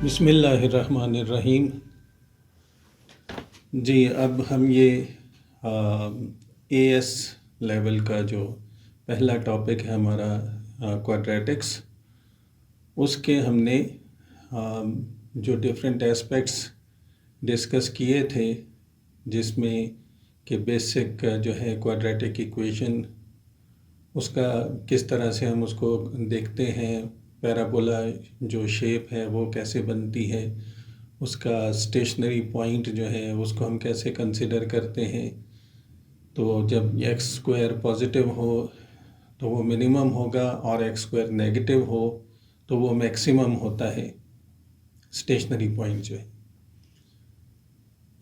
बिस्मिल्लाहिर्रहमानिर्रहीम। जी, अब हम ये एएस लेवल का जो पहला टॉपिक है हमारा क्वाड्रेटिक्स, उसके हमने जो डिफरेंट एस्पेक्ट्स डिस्कस किए थे, जिसमें कि बेसिक जो है क्वाड्रेटिक इक्वेशन, उसका किस तरह से हम उसको देखते हैं, पैराबोला जो शेप है वो कैसे बनती है, उसका स्टेशनरी पॉइंट जो है उसको हम कैसे कंसिडर करते हैं। तो जब एक्स स्क्वायर पॉजिटिव हो तो वो मिनिमम होगा, और एक्स स्क्वायर नेगेटिव हो तो वो मैक्सिमम होता है, स्टेशनरी पॉइंट जो है।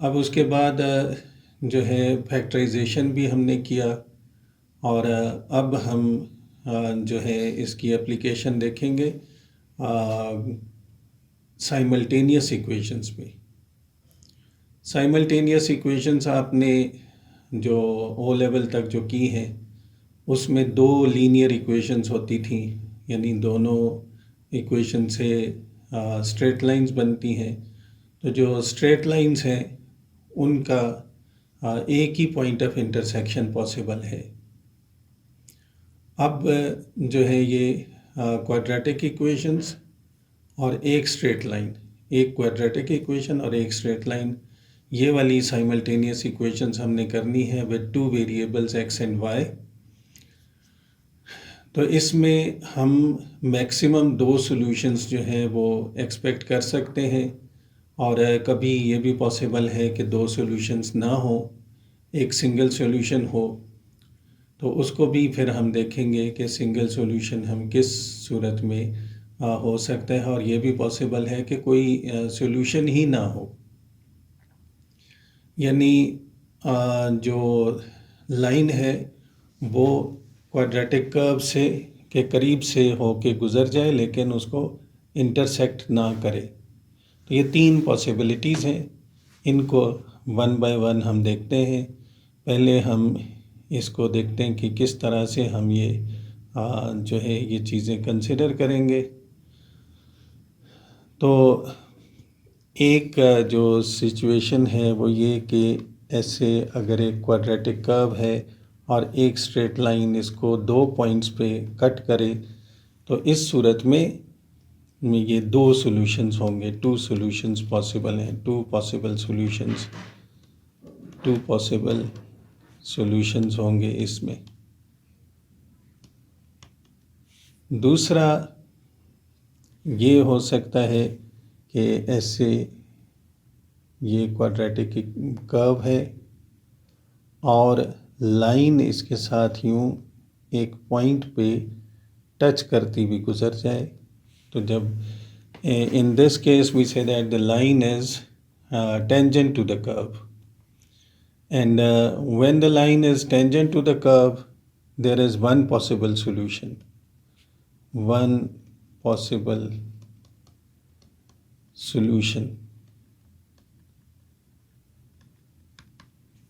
अब उसके बाद जो है फैक्टराइजेशन भी हमने किया, और अब हम जो है इसकी एप्लीकेशन देखेंगे साइमल्टेनियस इक्वेशंस में। साइमल्टेनियस इक्वेशंस आपने जो ओ लेवल तक जो की हैं, उसमें दो लीनियर इक्वेशंस होती थी, यानी दोनों इक्वेशन से स्ट्रेट लाइंस बनती हैं। तो जो स्ट्रेट लाइंस हैं उनका एक ही पॉइंट ऑफ इंटरसेक्शन पॉसिबल है। अब जो है ये क्वाड्रेटिक इक्वेशंस और एक स्ट्रेट लाइन, एक क्वाड्रेटिक इक्वेशन और एक स्ट्रेट लाइन, ये वाली साइमल्टेनियस इक्वेशंस हमने करनी है with two variables x and y. तो इसमें हम मैक्सिमम दो सॉल्यूशंस जो हैं वो एक्सपेक्ट कर सकते हैं, और कभी ये भी पॉसिबल है कि दो सॉल्यूशंस ना हो, एक सिंगल सॉल्यूशन हो। तो उसको भी फिर हम देखेंगे कि सिंगल सॉल्यूशन हम किस सूरत में हो सकता है, और ये भी पॉसिबल है कि कोई सॉल्यूशन ही ना हो, यानी जो लाइन है वो क्वाड्रेटिक कर्व से के करीब से हो के गुज़र जाए, लेकिन उसको इंटरसेक्ट ना करे। तो ये तीन पॉसिबिलिटीज़ हैं, इनको वन बाय वन हम देखते हैं। पहले हम इसको देखते हैं कि किस तरह से हम ये जो है ये चीज़ें कंसिडर करेंगे। तो एक जो सिचुएशन है वो ये कि ऐसे अगर एक क्वाड्रेटिक कर्व है और एक स्ट्रेट लाइन इसको दो पॉइंट्स पे कट करे, तो इस सूरत में ये दो सॉल्यूशंस होंगे, टू सॉल्यूशंस पॉसिबल हैं, टू पॉसिबल सॉल्यूशंस होंगे इसमें। दूसरा ये हो सकता है कि ऐसे ये क्वाड्रेटिक कर्व है और लाइन इसके साथ यूं एक पॉइंट पे टच करती हुई गुजर जाए। तो जब in this case we say that the line is tangent to the curve, and when the line is tangent to the curve, there is one possible solution,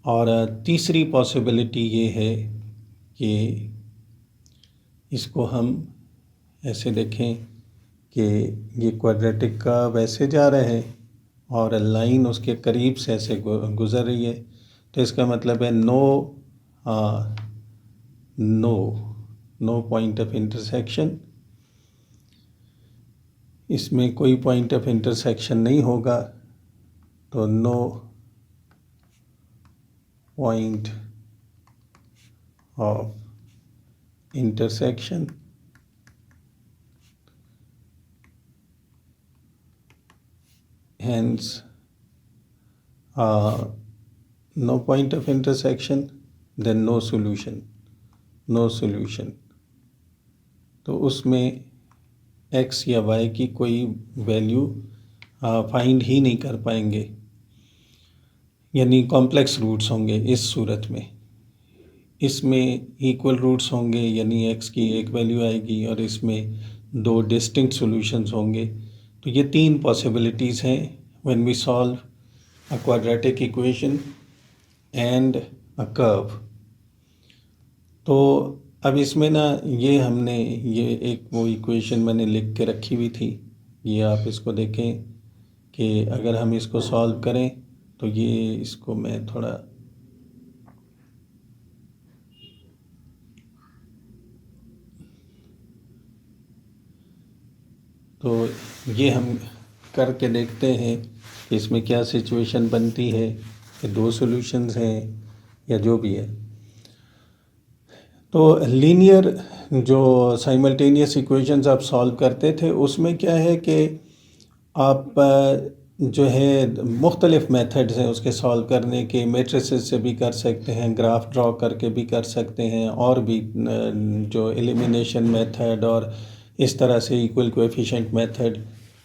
और तीसरी पॉसिबिलिटी ये है कि इसको हम ऐसे देखें कि ये क्वाड्रेटिक कर्व ऐसे जा रहा है और लाइन उसके करीब से ऐसे गुज़र रही है। तो इसका मतलब है नो पॉइंट ऑफ इंटरसेक्शन, इसमें कोई पॉइंट ऑफ इंटरसेक्शन नहीं होगा। तो no point of intersection, hence no point of intersection, then no solution। तो उसमें x या y की कोई वैल्यू फाइंड ही नहीं कर पाएंगे, यानी कॉम्प्लेक्स रूट्स होंगे इस सूरत में। इसमें इक्वल रूट्स होंगे, यानी x की एक वैल्यू आएगी और इसमें दो डिस्टिंक्ट सॉल्यूशंस होंगे। तो ये तीन पॉसिबिलिटीज़ हैं when we solve a quadratic equation and a curve. तो अब इसमें ना ये हमने ये एक वो इक्वेशन मैंने लिख के रखी हुई थी, ये आप इसको देखें कि अगर हम इसको सॉल्व करें तो ये इसको मैं थोड़ा तो ये हम करके देखते हैं कि इसमें क्या सिचुएशन बनती है कि दो सॉल्यूशंस हैं या जो भी है। तो लीनियर जो साइमल्टेनियस इक्वेशंस आप सॉल्व करते थे उसमें क्या है कि आप जो है मुख्तलिफ़ मेथड्स हैं उसके सॉल्व करने के। मैट्रिसेस से भी कर सकते हैं, ग्राफ ड्रॉ करके भी कर सकते हैं, और भी जो एलिमिनेशन मेथड और इस तरह से इक्वल कोएफिशिएंट मेथड,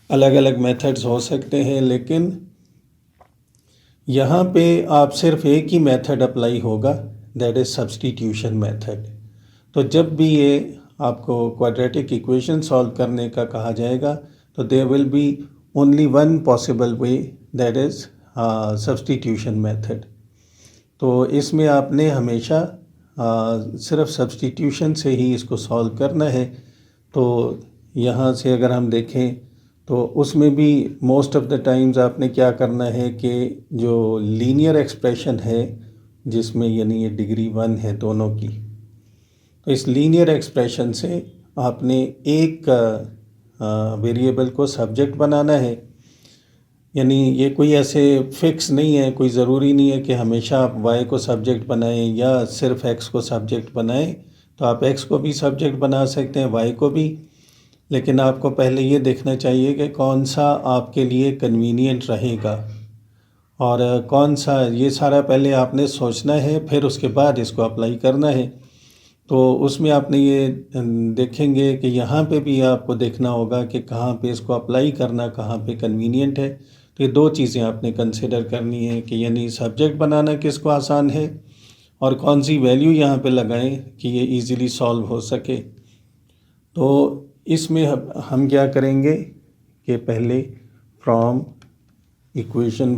अलग अलग मेथड्स हो सकते हैं। लेकिन यहाँ पे आप सिर्फ एक ही मेथड अप्लाई होगा, दैट इज़ सब्स्टिट्यूशन मेथड। तो जब भी ये आपको क्वाड्रेटिक इक्वेशन सॉल्व करने का कहा जाएगा तो there will be only one possible way, that is substitution method. तो इसमें आपने हमेशा सिर्फ सब्स्टिट्यूशन से ही इसको सॉल्व करना है। तो यहाँ से अगर हम देखें तो उसमें भी मोस्ट ऑफ द टाइम्स आपने क्या करना है कि जो लीनियर एक्सप्रेशन है जिसमें यानी ये डिग्री 1 है दोनों की, तो इस लीनियर एक्सप्रेशन से आपने एक वेरिएबल को सब्जेक्ट बनाना है। यानी ये कोई ऐसे फिक्स नहीं है, कोई ज़रूरी नहीं है कि हमेशा आप y को सब्जेक्ट बनाएं या सिर्फ x को सब्जेक्ट बनाएं। तो आप x को भी सब्जेक्ट बना सकते हैं, y को भी, लेकिन आपको पहले ये देखना चाहिए कि कौन सा आपके लिए कन्वीनियंट रहेगा और कौन सा, ये सारा पहले आपने सोचना है, फिर उसके बाद इसको अप्लाई करना है। तो उसमें आपने ये देखेंगे कि यहाँ पे भी आपको देखना होगा कि कहाँ पे इसको अप्लाई करना, कहाँ पे कन्वीनियंट है। तो ये दो चीज़ें आपने कंसिडर करनी है कि यानी सब्जेक्ट बनाना किसको आसान है और कौन सी वैल्यू यहाँ पे लगाएं कि ये इजीली सॉल्व हो सके। तो इसमें हम क्या करेंगे कि पहले फ्रॉम इक्वेशन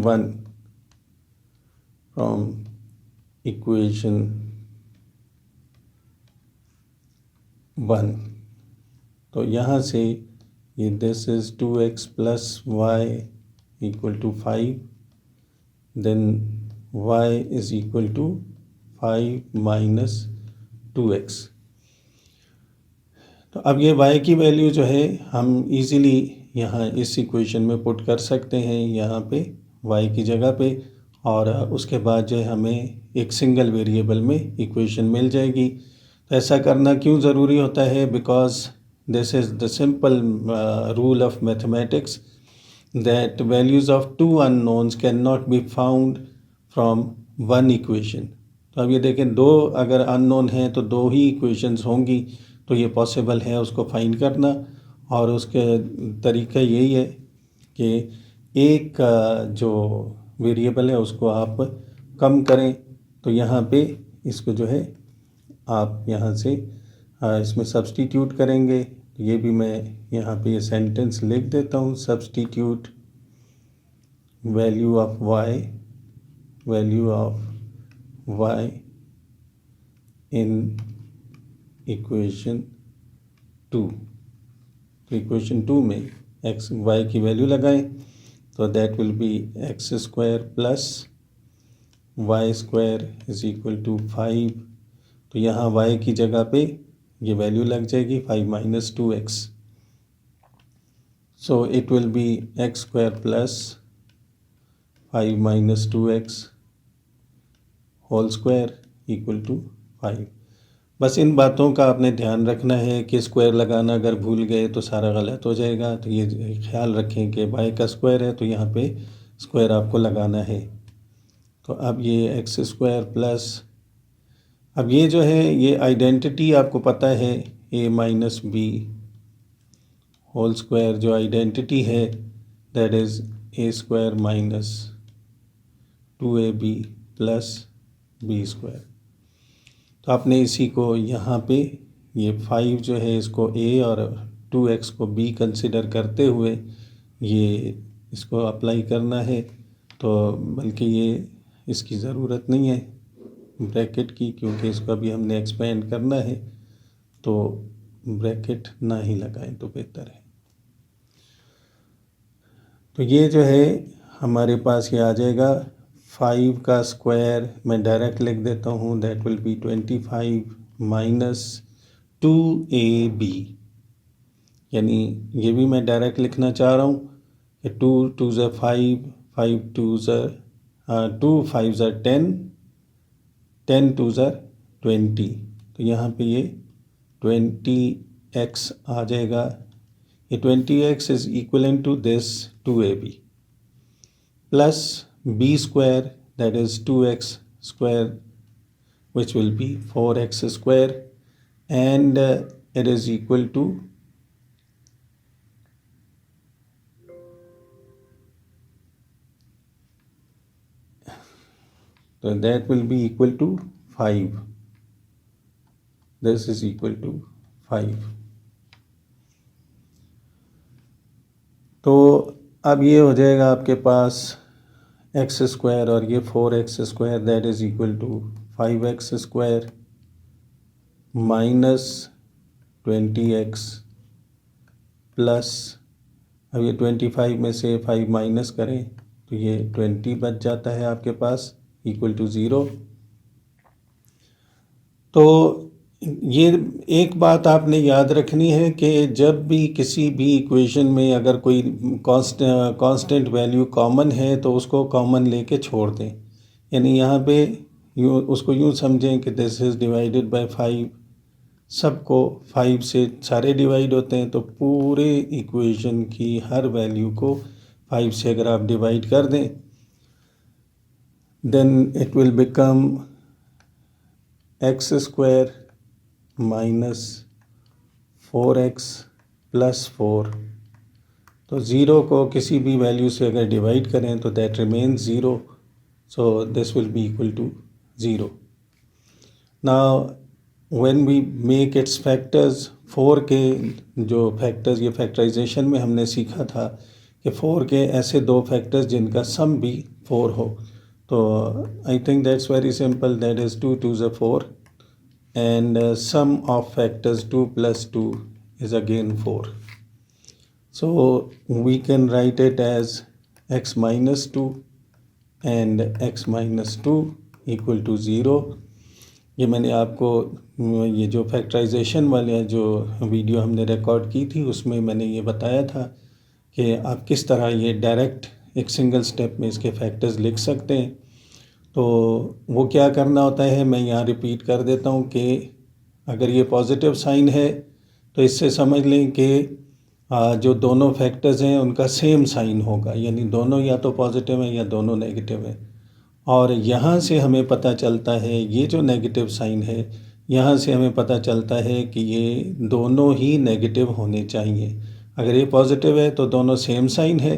1 तो यहाँ से ये this is 2x plus y equal to 5, then y is equal to 5 minus 2x। तो अब ये y की वैल्यू जो है हम इजीली यहाँ इस इक्वेशन में पुट कर सकते हैं, यहाँ पे y की जगह पे, और उसके बाद जो है हमें एक सिंगल वेरिएबल में इक्वेशन मिल जाएगी। तो ऐसा करना क्यों ज़रूरी होता है? Because this is the simple rule of mathematics that values of two unknowns can not be found from one equation. तो अब ये देखें, दो अगर अननोन हैं तो दो ही इक्वेशंस होंगी, तो ये पॉसिबल है उसको फाइंड करना। और उसके तरीका यही है कि एक जो वेरिएबल है उसको आप कम करें। तो यहाँ पे इसको जो है आप यहाँ से इसमें सब्स्टिट्यूट करेंगे। तो ये भी मैं यहाँ पे ये सेंटेंस लिख देता हूँ, substitute value of y in equation 2। तो इक्वेशन 2 में y की वैल्यू लगाएं, तो that will be x square plus y square is equal to 5। तो यहाँ y की जगह पे ये वैल्यू लग जाएगी 5 minus 2x। So it will be x square plus 5 minus 2x whole square equal to 5। बस इन बातों का आपने ध्यान रखना है कि स्क्वायर लगाना अगर भूल गए तो सारा गलत हो जाएगा। तो ये ख्याल रखें कि y का स्क्वायर है तो यहाँ पे स्क्वायर आपको लगाना है। तो अब ये एक्स स्क्वायर प्लस, अब ये जो है ये आइडेंटिटी आपको पता है, a minus B whole square जो आइडेंटिटी है that is a square minus 2ab plus B square. तो आपने इसी को यहाँ पे ये 5 जो है इसको a और 2x को b कंसिडर करते हुए ये इसको अप्लाई करना है। तो बल्कि ये इसकी ज़रूरत नहीं है ब्रैकेट की, क्योंकि इसको अभी हमने एक्सपेंड करना है, तो ब्रैकेट ना ही लगाएं तो बेहतर है। तो ये जो है हमारे पास ये आ जाएगा 5 का स्क्वायर मैं डायरेक्ट लिख देता हूँ, that will B 25 minus 2ab, यानी ये भी मैं डायरेक्ट लिखना चाह रहा हूँ कि 2 2 ज़ा 5, 5 2 ज़ा 2 5 ज़ा 10, 10 2 ज़ा 20, तो यहाँ पे ये 20x आ जाएगा। ये 20x is equivalent to this 2ab plus b square, that is 2x square, which will be 4x square, and it is equal to so that will be equal to 5. This is equal to 5. तो अब ये हो जाएगा आपके पास x square और ये 4x square, that is equal to 5x square minus 20x plus, अब ये 25 में से 5 माइनस करें तो ये 20 बच जाता है आपके पास, इक्वल टू 0। तो ये एक बात आपने याद रखनी है कि जब भी किसी भी इक्वेशन में अगर कोई कांस्टेंट वैल्यू कॉमन है तो उसको कॉमन लेके छोड़ दें, यानी यहाँ पे उसको यूँ समझें कि दिस इज़ डिवाइडेड बाय 5, सबको 5 से सारे डिवाइड होते हैं, तो पूरे इक्वेशन की हर वैल्यू को 5 से अगर आप डिवाइड कर दें then it will become x square minus 4x plus 4, तो ज़ीरो को किसी भी वैल्यू से अगर डिवाइड करें तो that remains zero, so this will be equal to 0। Now when we make its factors, 4 के जो फैक्टर्स, ये फैक्टराइजेशन में हमने सीखा था कि 4 के ऐसे दो फैक्टर्स जिनका सम भी 4 हो, तो I think that's very simple, that is 2 2 ज़ा 4 and sum of factors 2 plus 2 is again 4. So we can write it as x minus 2 and x minus 2 equal to 0. ये मैंने आपको ये जो फैक्टराइजेशन वाले जो वीडियो हमने रिकॉर्ड की थी उसमें मैंने ये बताया था कि आप किस तरह ये डायरेक्ट एक सिंगल स्टेप में इसके फैक्टर्स लिख सकते हैं। तो वो क्या करना होता है, मैं यहाँ रिपीट कर देता हूँ कि अगर ये पॉजिटिव साइन है तो इससे समझ लें कि जो दोनों फैक्टर्स हैं उनका सेम साइन होगा, यानी दोनों या तो पॉजिटिव है या दोनों नेगेटिव है। और यहाँ से हमें पता चलता है, ये जो नेगेटिव साइन है यहाँ से हमें पता चलता है कि ये दोनों ही नेगेटिव होने चाहिए। अगर ये पॉजिटिव है तो दोनों सेम साइन है,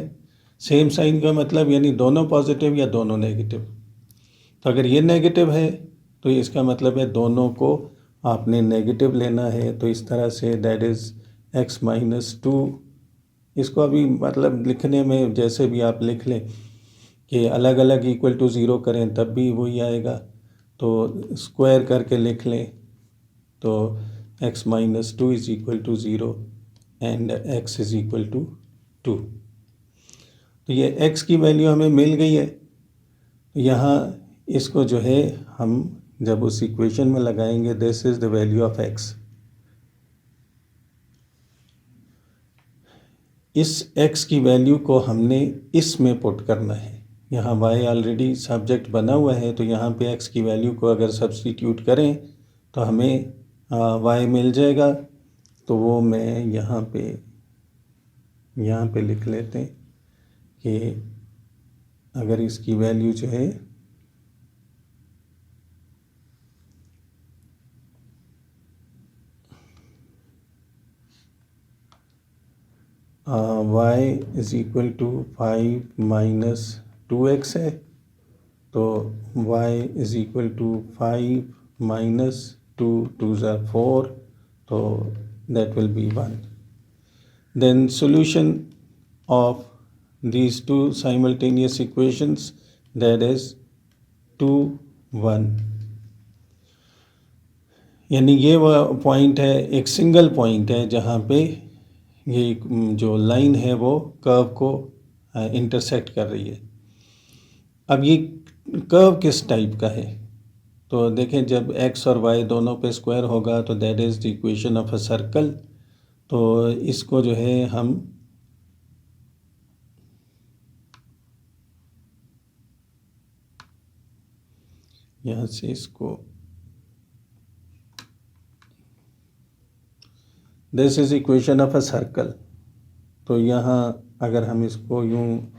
सेम साइन का मतलब यानी दोनों पॉजिटिव या दोनों नेगेटिव। तो अगर ये नेगेटिव है तो इसका मतलब है दोनों को आपने नेगेटिव लेना है। तो इस तरह say that is x minus 2, इसको अभी मतलब लिखने में जैसे भी आप लिख लें कि अलग अलग इक्वल टू 0 करें तब भी वही आएगा, तो स्क्वायर करके लिख लें तो x minus 2 is equal to 0 and x is equal to 2। तो ये x की वैल्यू हमें मिल गई है। यहाँ इसको जो है हम जब उस इक्वेशन में लगाएंगे, this is the value of x, इस x की वैल्यू को हमने इसमें पुट करना है। यहाँ y ऑलरेडी सब्जेक्ट बना हुआ है, तो यहाँ पे x की वैल्यू को अगर सब्स्टिट्यूट करें तो हमें y मिल जाएगा। तो वो मैं यहाँ पे लिख लेते हैं कि अगर इसकी वैल्यू जो है y is equal to 5 minus 2x है, तो y is equal to 5 minus 2 2 ज़ा 4, तो that will be 1। Then solution of these two simultaneous equations, that is 2 1, यानी ये वह पॉइंट है, एक सिंगल पॉइंट है जहाँ पे ये जो लाइन है वो कर्व को इंटरसेक्ट कर रही है। अब ये कर्व किस टाइप का है, तो देखें जब x और y दोनों पे स्क्वायर होगा तो that is the equation of a circle. तो इसको जो है हम यहाँ से इसको this is equation of a circle. तो यहाँ अगर हम इसको यूँ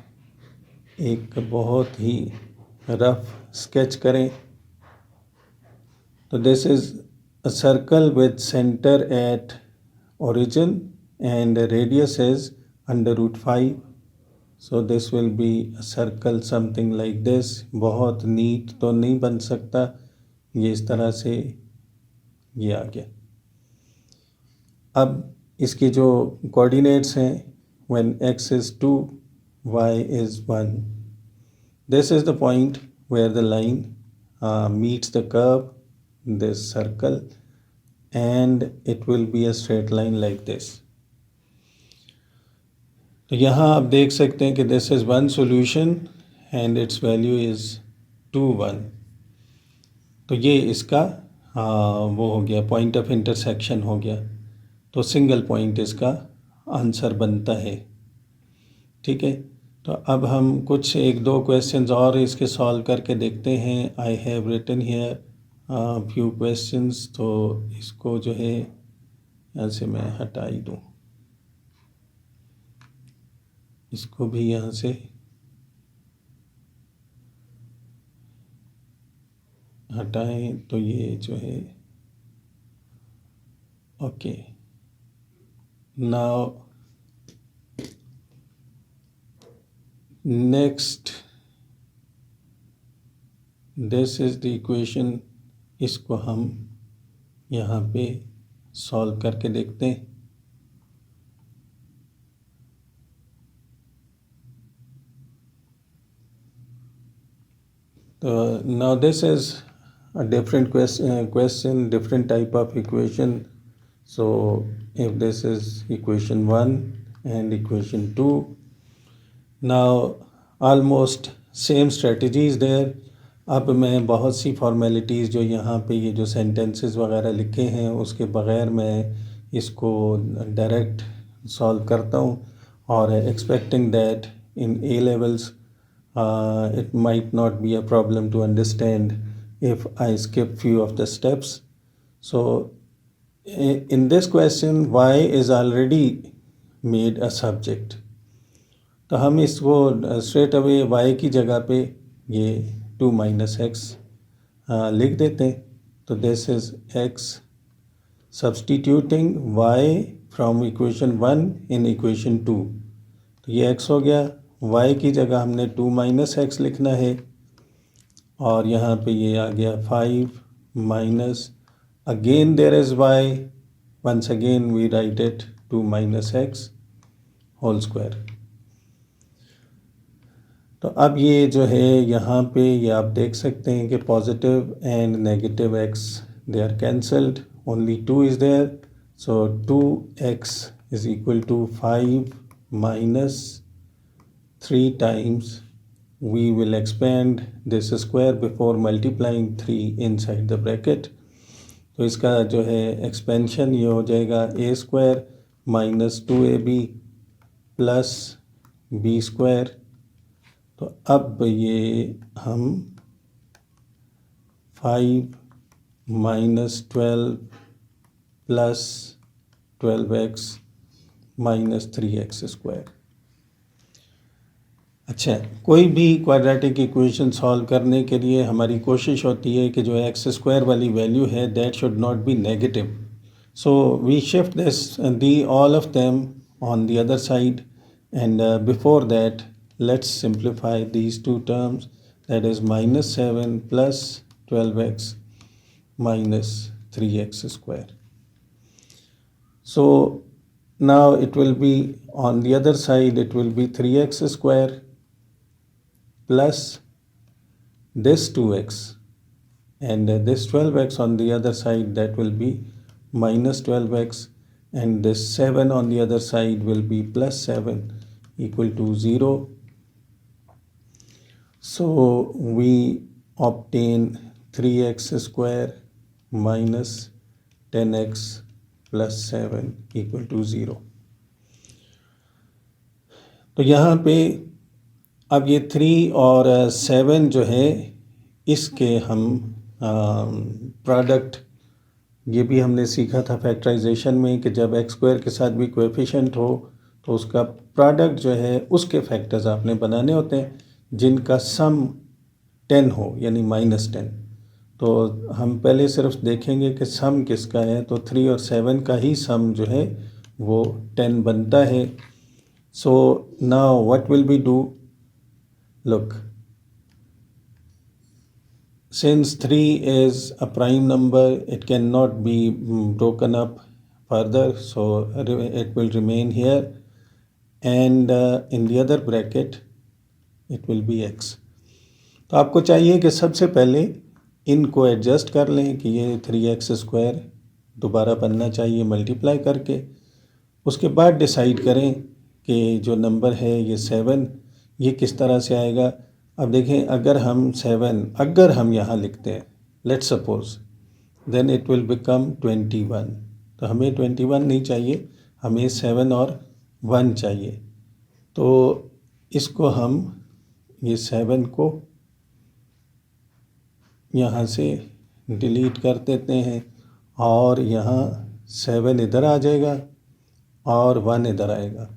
एक बहुत ही रफ स्केच करें तो this is a circle with centre at origin and radius is under root 5. So this will be a circle something like this. बहुत नीट तो नहीं बन सकता, ये इस तरह से ये आ गया। अब इसके जो कोऑर्डिनेट्स हैं when x is 2 y is 1, this is the point where the line meets the curve, this circle, and it will be a straight line like this. तो यहाँ आप देख सकते हैं कि this is one solution and it's value is 2 1। तो ये इसका वो हो गया, पॉइंट ऑफ इंटरसेक्शन हो गया। तो सिंगल पॉइंट इसका आंसर बनता है। ठीक है, तो अब हम कुछ एक दो क्वेश्चंस और इसके सॉल्व करके देखते हैं। I have written here few questions, तो इसको जो है यहाँ से मैं हटा ही दूँ, इसको भी यहाँ से हटाएं तो ये जो है okay. Now next this is the equation, इसको हम यहाँ पे सॉल्व करके देखते हैं। Now this is a different question, different type of equation. So if this is equation 1 and equation 2, now almost same strategy is there. अब मैं बहुत सी फॉर्मेलिटीज़ जो यहाँ पे ये जो सेंटेंसेस वगैरह लिखे हैं उसके बग़ैर मैं इसको डायरेक्ट सॉल्व करता हूँ, और expecting that in A levels it might not be a problem to understand if I skip few of the steps. So in this question y is already made a subject, तो हम इसको straight away y की जगह पे ये 2 minus x लिख देते हैं। तो this is x, substituting y from equation 1 in equation 2, तो ये x हो गया। y की जगह हमने 2 minus x लिखना है, और यहाँ पे ये आ गया 5 minus, again there is y, once again we write it 2 minus x whole square। तो अब ये जो है यहाँ पे ये आप देख सकते हैं कि positive and negative x they are cancelled, only 2 is there, so 2x is equal to 5 minus 3 times, we will expand this square before multiplying 3 inside the bracket। तो इसका जो है एक्सपेंशन ये हो जाएगा a square minus 2ab plus b square। तो अब ये हम 5 minus 12 plus 12x minus 3x square। अच्छा, कोई भी क्वाड्रेटिक इक्वेशन सॉल्व करने के लिए हमारी कोशिश होती है कि जो एक्स स्क्वायर वाली वैल्यू है that should not be negative, so we shift this the all of them on the other side, and before that let's simplify these two terms, that is -7 plus 12x minus 3x square। So now it will be on the other side, it will be 3x square plus this 2x, and this 12x on the other side, that will be minus 12x, and this 7 on the other side will be plus 7 equal to 0, So we obtain 3x square minus 10x plus 7 equal to 0. तो यहाँ पे अब ये 3 और 7 जो है इसके हम प्रोडक्ट, ये भी हमने सीखा था फैक्टराइजेशन में कि जब एक्स स्क्वायर के साथ भी कोएफिशिएंट हो तो उसका प्रोडक्ट जो है उसके फैक्टर्स आपने बनाने होते हैं जिनका सम 10 हो, यानी -10। तो हम पहले सिर्फ देखेंगे कि सम किसका है, तो 3 और 7 का ही सम जो है वो 10 बनता है। So now what will be do, look, since 3 is a prime number, it cannot be broken up further, so it will remain here, and in the other bracket it will be x. तो आपको चाहिए कि सबसे पहले इनको adjust कर लें कि ये 3x स्क्वायर दोबारा बनना चाहिए मल्टीप्लाई करके। उसके बाद डिसाइड करें कि जो नंबर है ये 7, ये किस तरह से आएगा। अब देखें, अगर हम 7 अगर हम यहाँ लिखते हैं, let's suppose, then it will become 21। तो हमें 21 नहीं चाहिए, हमें 7 और 1 चाहिए। तो इसको हम ये 7 को यहाँ से डिलीट कर देते हैं और यहाँ 7 इधर आ जाएगा और 1 इधर आएगा।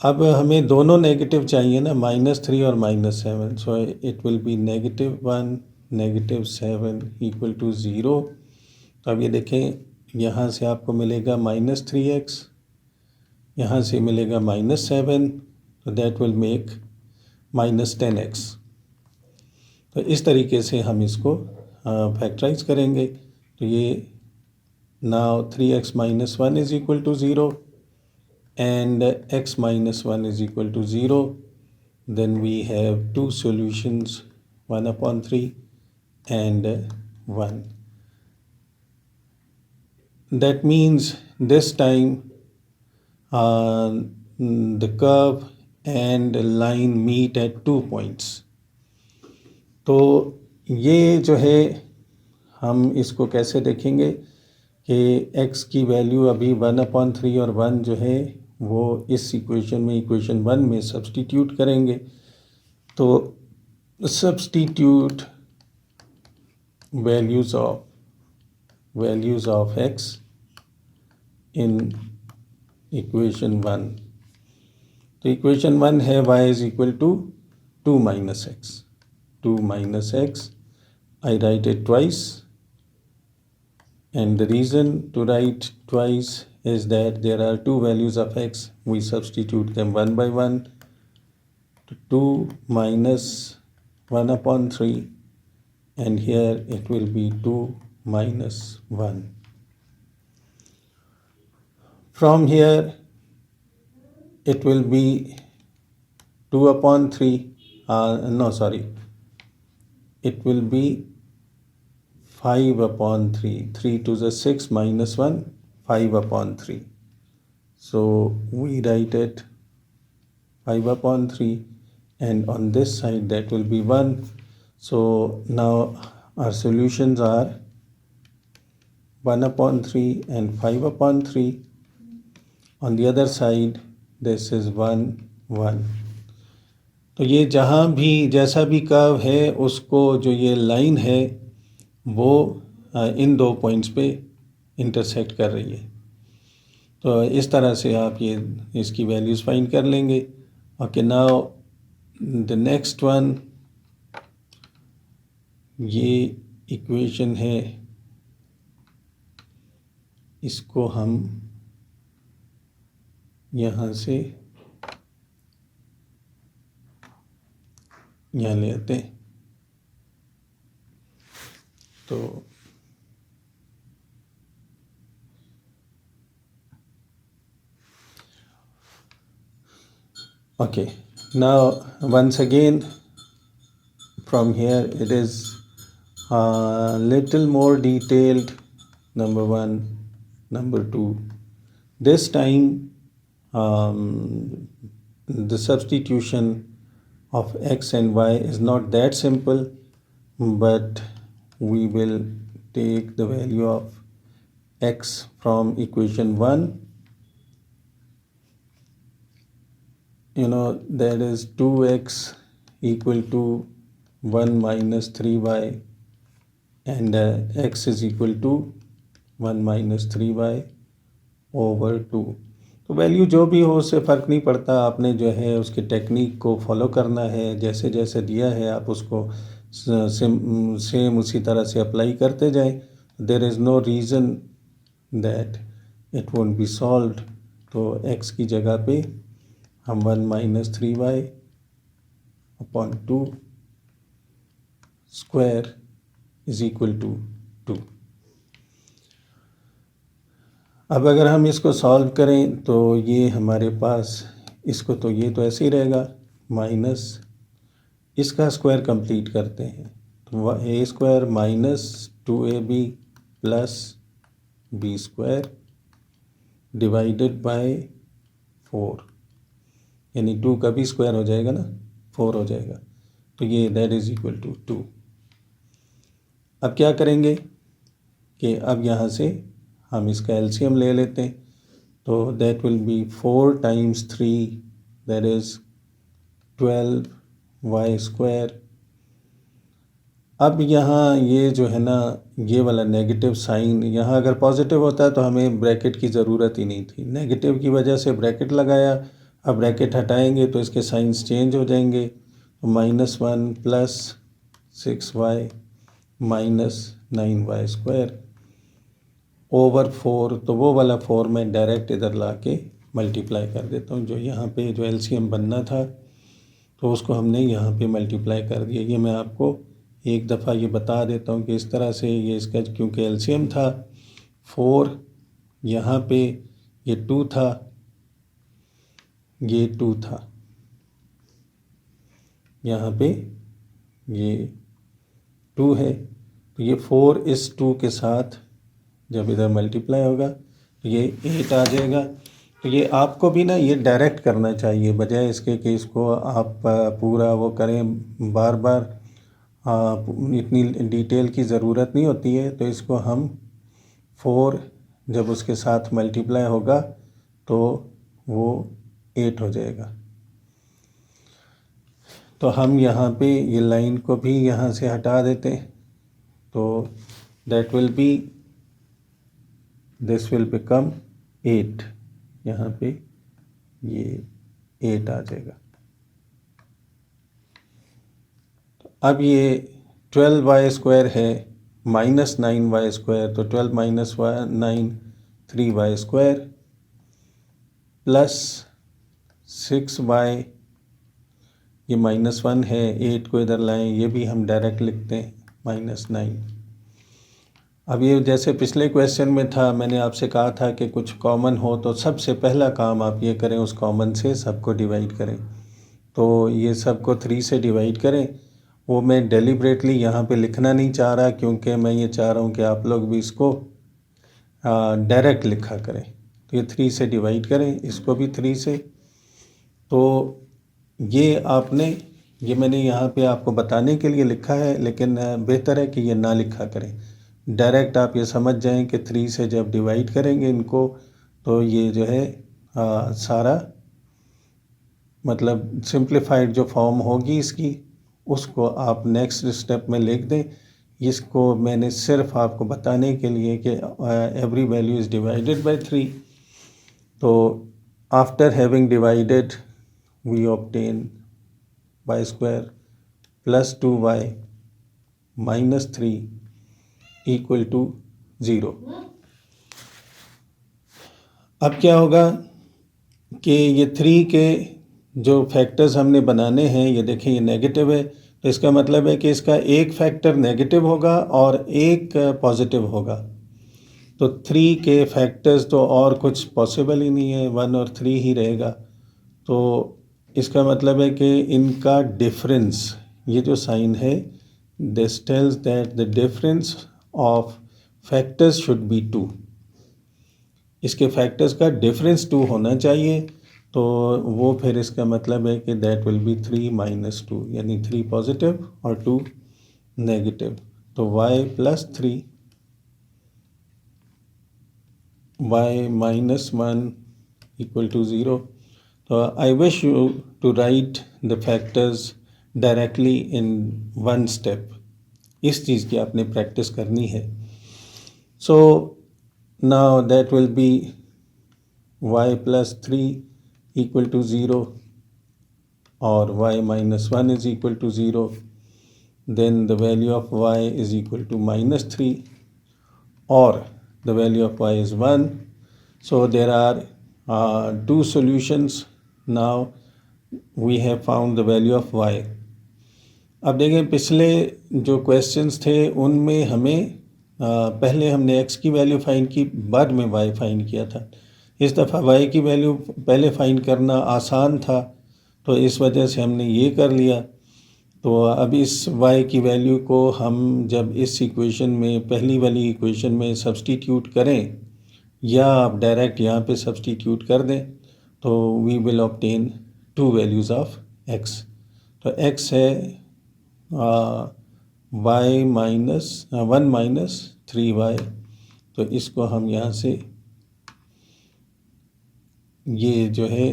अब हमें दोनों नेगेटिव चाहिए ना, -3 और -7, so it will be -1 -7 equal to 0। तो अब ये देखें, यहाँ से आपको मिलेगा -3x, यहाँ से मिलेगा -7, तो दैट विल मेक -10x। तो इस तरीके से हम इसको फैक्टराइज करेंगे। तो ये now 3x - 1 is equal to 0 and x - 1 is equal to 0. Then we have two solutions, 1/3 and 1. That means this time the curve and line meet at 2 points. तो ये जो है हम इसको कैसे देखेंगे कि x की वैल्यू अभी 1/3 और 1 जो है वो इस इक्वेशन में, इक्वेशन 1 में सब्स्टिट्यूट करेंगे। तो substitute values of x in equation 1। तो इक्वेशन 1 है y is equal to 2 - x। 2 - x, I write it twice, and the reason to write twice is that there are two values of x. We substitute them one by one. 2 minus 1/3, and here it will be 2 minus 1. From here it will be 2/3, it will be 5/3. 3 to the 6 minus 1, 5/3. So we write it 5/3, and on this side that will be 1. So now our solutions are 1/3 and 5/3. On the other side this is 1, 1. तो ये जहाँ भी जैसा भी curve है उसको जो ये लाइन है वो इन 2 पॉइंट्स पे इंटरसेक्ट कर रही है। तो इस तरह से आप ये इसकी वैल्यूज़ फाइंड कर लेंगे। Okay, now the next one, ये इक्वेशन है, इसको हम यहाँ से यहाँ ले आते हैं। तो okay, now once again from here it is a little more detailed. Number 1, number 2. This time the substitution of x and y is not that simple, but we will take the value of x from equation 1. That is 2x equal to 1 minus 3y, and x is equal to 1 minus 3y over 2. तो value जो भी हो उससे फ़र्क नहीं पड़ता, आपने जो है उसकी टेक्निक को फॉलो करना है, जैसे जैसे दिया है आप उसको सेम उसी तरह से अप्लाई करते जाएं. There is no reason that it won't be solved. तो x की जगह पे हम 1 minus 3y upon 2 square is equal to 2. अब अगर हम इसको सॉल्व करें तो ये हमारे पास इसको तो ये तो ऐसे ही रहेगा, माइनस इसका स्क्वायर कंप्लीट करते हैं तो A square minus 2ab plus B square divided by 4, यानी 2 का भी स्क्वायर हो जाएगा ना, 4 हो जाएगा. तो ये दैट इज़ इक्वल टू 2. अब क्या करेंगे कि अब यहाँ से हम इसका एलसीएम ले लेते हैं. तो that will B 4 times 3, that is 12y square. अब यहाँ ये जो है ना, ये वाला नेगेटिव साइन यहाँ अगर पॉजिटिव होता है तो हमें ब्रैकेट की ज़रूरत ही नहीं थी. नेगेटिव की वजह से ब्रैकेट लगाया. अब ब्रैकेट हटाएंगे तो इसके साइंस चेंज हो जाएंगे. तो -1 plus 6y minus 9y square over 4. तो वो वाला 4 मैं डायरेक्ट इधर ला के मल्टीप्लाई कर देता हूँ. जो यहाँ पे जो एलसीएम बनना था तो उसको हमने यहाँ पे मल्टीप्लाई कर दिया. ये मैं आपको एक दफ़ा ये बता देता हूँ कि इस तरह से ये इसका क्योंकि एलसीएम था 4, यहाँ पे ये 2 था, ये 2 था, यहाँ पे ये 2 है. तो ये 4 इस 2 के साथ जब इधर मल्टीप्लाई होगा तो ये 8 आ जाएगा. तो ये आपको भी ना ये डायरेक्ट करना चाहिए, बजाय इसके कि इसको आप पूरा वो करें बार बार. इतनी डिटेल की ज़रूरत नहीं होती है. तो इसको हम 4 जब उसके साथ मल्टीप्लाई होगा तो वो 8 हो जाएगा. तो हम यहाँ पे ये लाइन को भी यहाँ से हटा देते हैं. तो that will B, this will become 8. यहाँ पे ये 8 आ जाएगा. तो अब ये 12y स्क्वायर है माइनस 9y स्क्वायर. तो 12 minus 9 3y square plus 6y, ये -1 है, 8 को इधर लाएं, ये भी हम डायरेक्ट लिखते हैं -9. अब ये जैसे पिछले क्वेश्चन में था, मैंने आपसे कहा था कि कुछ कॉमन हो तो सबसे पहला काम आप ये करें उस कॉमन से सबको डिवाइड करें. तो ये सबको 3 से डिवाइड करें. वो मैं डेलिब्रेटली यहाँ पे लिखना नहीं चाह रहा क्योंकि मैं ये चाह रहा हूँ कि आप लोग भी इसको डायरेक्ट लिखा करें. तो ये 3 से डिवाइड करें, इसको भी 3 से. तो ये मैंने यहाँ पे आपको बताने के लिए लिखा है, लेकिन बेहतर है कि ये ना लिखा करें. डायरेक्ट आप ये समझ जाएं कि 3 से जब डिवाइड करेंगे इनको तो ये जो है सारा मतलब सिंप्लीफाइड जो फॉर्म होगी इसकी, उसको आप नेक्स्ट स्टेप में लिख दें. इसको मैंने सिर्फ आपको बताने के लिए कि every value is divided by 3. तो after having divided we obtain y square plus 2y minus 3 equal to 0. अब क्या होगा कि ये 3 के जो फैक्टर्स हमने बनाने हैं, ये देखें ये नेगेटिव है. तो इसका मतलब है कि इसका एक फैक्टर नेगेटिव होगा और एक पॉजिटिव होगा. तो 3 के फैक्टर्स तो और कुछ पॉसिबल ही नहीं है, 1 और 3 ही रहेगा. तो इसका मतलब है कि इनका डिफरेंस, ये जो साइन है, this tells that the difference of factors should be 2. इसके फैक्टर्स का डिफरेंस 2 होना चाहिए. तो वो फिर इसका मतलब है कि दैट विल बी 3 - 2, यानी 3 पॉजिटिव और 2 नेगेटिव। तो y + 3 y - 1 = 0। तो I wish you to write the factors directly in one step. इस चीज़ की आपने प्रैक्टिस करनी है। So now that will be y + 3 = 0 और y - 1 = 0, then the value of y is equal to -3 or the value of y is 1. So there are two solutions. Now we have found the value of y. अब देखें, पिछले जो questions थे उनमें हमें पहले हमने x की वैल्यू फाइंड की, बाद में y फाइंड किया था। इस दफ़ा y की वैल्यू पहले फाइंड करना आसान था, तो इस वजह से हमने ये कर लिया। तो अब इस y की वैल्यू को हम जब इस इक्वेशन में, पहली वाली इक्वेशन में सब्सटीट्यूट करें, या आप डायरेक्ट यहाँ पे सब्सटीट्यूट कर दें, तो we will obtain 2 values of x। तो x है y - 1 - 3y। तो इसको हम यहाँ से, ये जो है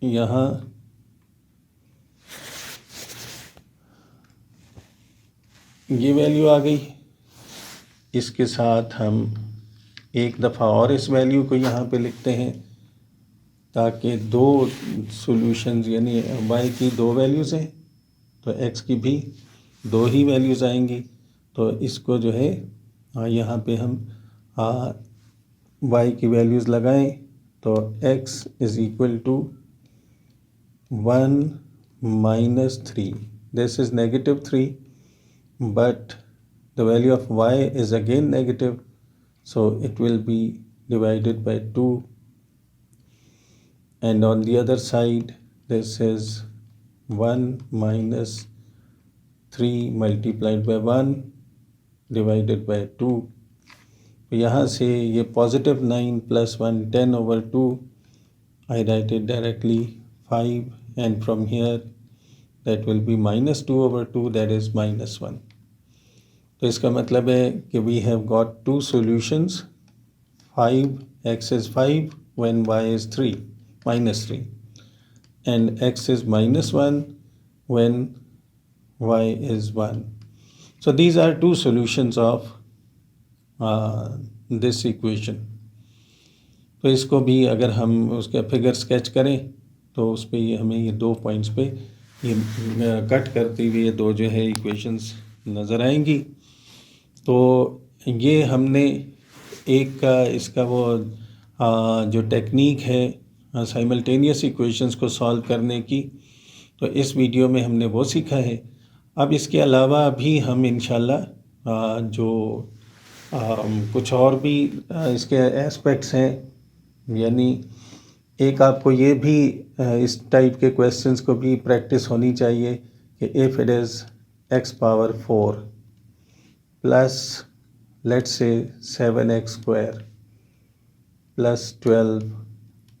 यहाँ ये वैल्यू आ गई। इसके साथ हम एक दफ़ा और इस वैल्यू को यहाँ पे लिखते हैं, ताकि दो सॉल्यूशंस, यानी y की 2 वैल्यूज़ हैं तो x की भी 2 ही वैल्यूज़ आएंगी। तो इसको जो है यहाँ पे हम y की वैल्यूज़ लगाएं, तो x = 1 - 3, this is -3, but the value of y is again negative, so it will be divided by 2, and on the other side this is 1 - 3 multiplied by 1 divided by 2। तो यहाँ से ये +9 + 1 10/2, I write it directly 5, and from here that will be -2/2, that is -1। तो इसका मतलब है कि we have got 2 solutions। 5, x is 5 when y is 3 -3, and x is -1 when y is 1। So these are 2 solutions of this equation। तो इसको भी अगर हम उसका फिगर स्केच करें, तो उस पर ये हमें ये 2 पॉइंट्स पे ये कट करती हुई ये 2 जो है इक्वेशंस नज़र आएंगी। तो ये हमने एक का इसका वो जो टेक्निक है साइमल्टेनियस इक्वेशंस को सॉल्व करने की, तो इस वीडियो में हमने वो सीखा है। अब इसके अलावा भी हम इंशाल्लाह जो कुछ और भी इसके एस्पेक्ट्स हैं, यानी एक आपको ये भी इस टाइप के क्वेश्चंस को भी प्रैक्टिस होनी चाहिए कि if it is x⁴ plus let's say 7x² + 12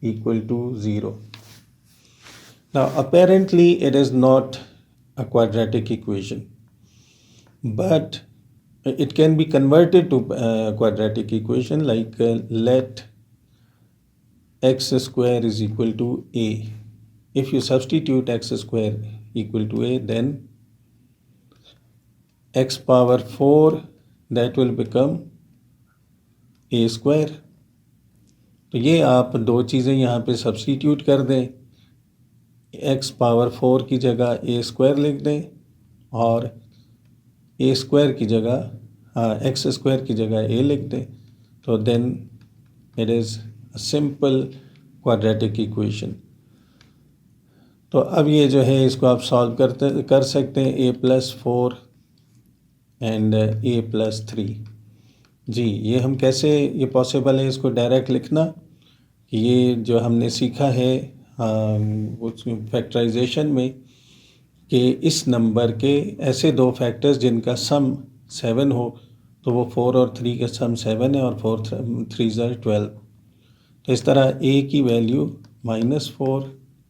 = 0। Now apparently it is not a quadratic equation, but it can be converted to a quadratic equation, like let x² = a. If you substitute x² = a, then x⁴, that will become a²। तो ये आप 2 चीज़ें यहाँ पे substitute कर दें, x⁴ की जगह a² लिख दें, और a² की जगह x² की जगह a लिख दें, तो then it is a simple quadratic equation. तो अब ये जो है इसको आप सॉल्व कर सकते हैं, a+4 एंड a+3। जी, ये हम कैसे, ये पॉसिबल है इसको डायरेक्ट लिखना, कि ये जो हमने सीखा है उस फैक्टराइजेशन में, कि इस नंबर के ऐसे 2 फैक्टर्स जिनका सम 7 हो, तो वो 4 और 3 का सम 7 है, और 4 3 = 12। तो इस तरह a की वैल्यू -4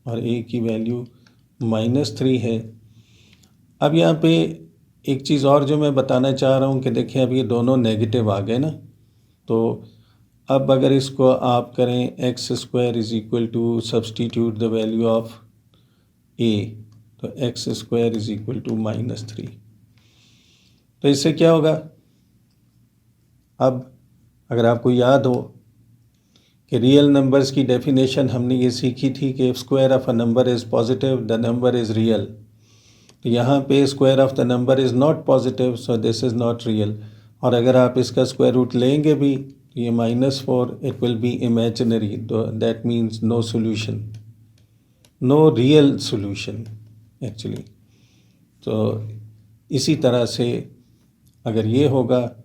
और a की वैल्यू -3 है। अब यहाँ पे एक चीज़ और जो मैं बताना चाह रहा हूँ कि देखिए अब ये दोनों नेगेटिव आ गए ना, तो अब अगर इसको आप करें x² is equal to substitute the value of a, तो x² इज इक्वल टू -3। तो इससे क्या होगा, अब अगर आपको याद हो कि रियल नंबर्स की डेफिनेशन हमने ये सीखी थी कि if square of a number is positive the number is real. तो यहाँ पे square of the number is not positive, so this is not real. और अगर आप इसका स्क्वायर रूट लेंगे भी तो ये -4 it will be imaginary, that means no solution, no real solution actually. तो इसी तरह से अगर ये होगा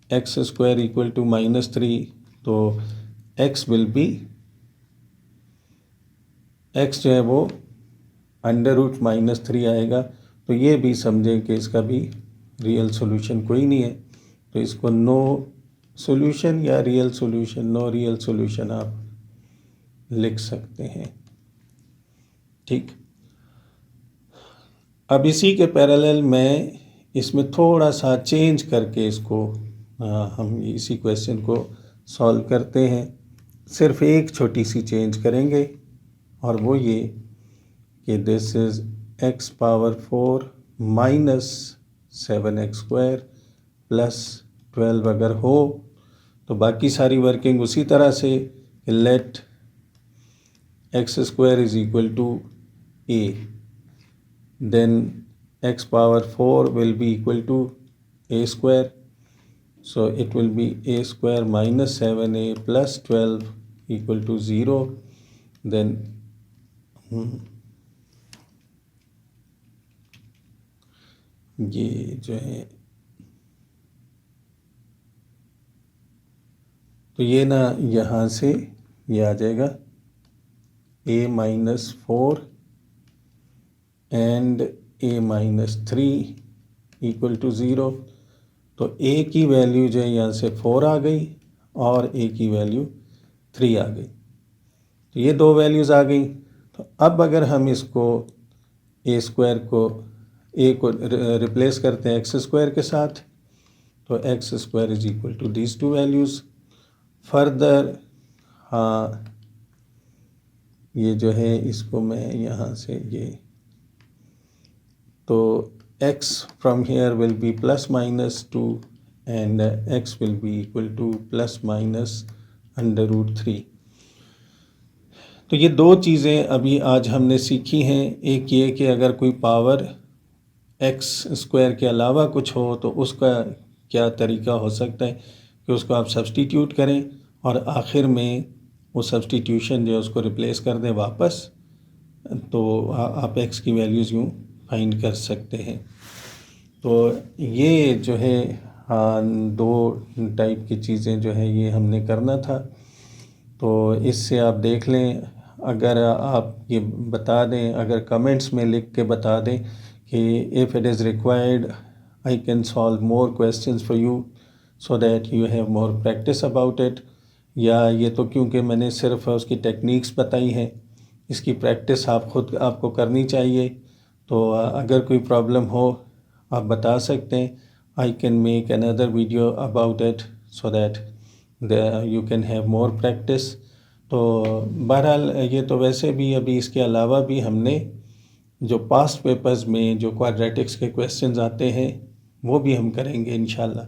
x² इक्वल टू -3, तो x विल बी, x जो है वो √-3 आएगा। तो ये भी समझें कि इसका भी रियल सॉल्यूशन कोई नहीं है, तो इसको नो सॉल्यूशन या real solution, no real solution आप लिख सकते हैं। ठीक, अब इसी के पैरेलल मैं इसमें थोड़ा सा चेंज करके इसको हम इसी क्वेश्चन को सॉल्व करते हैं। सिर्फ एक छोटी सी चेंज करेंगे और वो ये कि दिस इज़ x⁴ -7x² + 12 अगर हो तो बाकी सारी वर्किंग उसी तरह से, let x² is equal to a, then x⁴ will be equal to a², so it will be a² - 7a + 12 equal to 0. then ये जो है, तो ये ना यहाँ से ये आ जाएगा a-4 and a-3 equal to 0। तो a की वैल्यू जो है यहाँ से 4 आ गई और a की वैल्यू 3 आ गई, तो ये दो वैल्यूज़ आ गई। तो अब अगर हम इसको a को रिप्लेस करते हैं x² के साथ, तो x² is equal to these two values. Further हाँ, ये जो है इसको मैं यहाँ से ये, तो x from here will be ±2 and x will be equal to ±√3। तो ये दो चीज़ें अभी आज हमने सीखी हैं। एक ये कि अगर कोई पावर x² के अलावा कुछ हो तो उसका क्या तरीका हो सकता है कि उसको आप सब्सटीट्यूट करें और आखिर में वो सब्सटीट्यूशन जो है उसको रिप्लेस कर दें वापस, तो आप x की वैल्यूज़ यूँ फाइंड कर सकते हैं। तो ये जो है दो टाइप की चीज़ें जो है ये हमने करना था। तो इससे आप देख लें, अगर आप ये बता दें, अगर कमेंट्स में लिख के बता दें कि if it is required I can solve more questions for you so that you have more practice about it, या ये तो क्योंकि मैंने सिर्फ उसकी टेक्निक्स बताई हैं, इसकी प्रैक्टिस आप खुद आपको करनी चाहिए। तो अगर कोई प्रॉब्लम हो आप बता सकते हैं, I can make another video about it so that you can have more practice. तो बहरहाल ये तो वैसे भी अभी इसके अलावा भी हमने जो पास्ट पेपर्स में जो क्वाड्रेटिक्स के क्वेश्चंस आते हैं वो भी हम करेंगे इंशाल्लाह,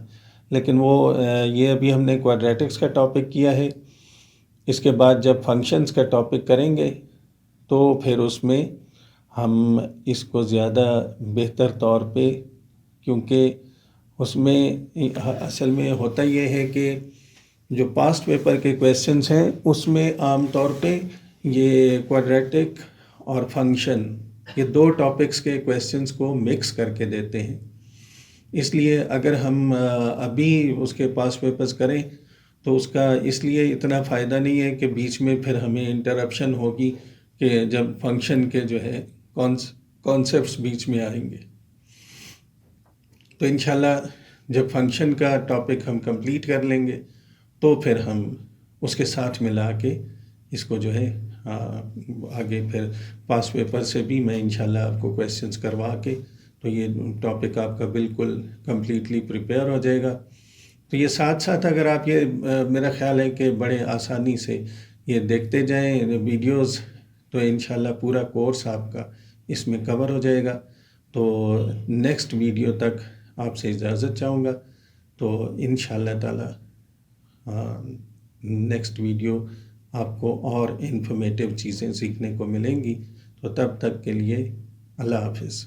लेकिन वो ये अभी हमने क्वाड्रेटिक्स का टॉपिक किया है। इसके बाद जब फंक्शंस का टॉपिक करेंगे तो फिर उसमें हम इसको ज़्यादा बेहतर तौर पे, क्योंकि उसमें असल में होता ये है कि जो पास्ट पेपर के क्वेश्चंस हैं उसमें आम तौर पे ये क्वाड्रेटिक और फंक्शन, ये दो टॉपिक्स के क्वेश्चंस को मिक्स करके देते हैं। इसलिए अगर हम अभी उसके पास्ट पेपर्स करें तो उसका इसलिए इतना फ़ायदा नहीं है कि बीच में फिर हमें इंटरप्शन होगी कि जब फंक्शन के जो है कॉन्सेप्ट्स बीच में आएंगे। तो इंशाल्लाह जब फंक्शन का टॉपिक हम कंप्लीट कर लेंगे तो फिर हम उसके साथ मिला के इसको जो है आगे फिर पास पेपर से भी मैं इंशाल्लाह आपको क्वेश्चंस करवा के तो ये टॉपिक आपका बिल्कुल कंप्लीटली प्रिपेयर हो जाएगा। तो ये साथ साथ अगर आप ये मेरा ख्याल है कि बड़े आसानी से ये देखते जाएं वीडियोस तो इंशाल्लाह पूरा कोर्स आपका इसमें कवर हो जाएगा। तो नेक्स्ट वीडियो तक आपसे इजाज़त चाहूँगा। तो इंशाल्लाह ताला नेक्स्ट वीडियो आपको और इन्फॉर्मेटिव चीज़ें सीखने को मिलेंगी। तो तब तक के लिए अल्लाह हाफ़िज़।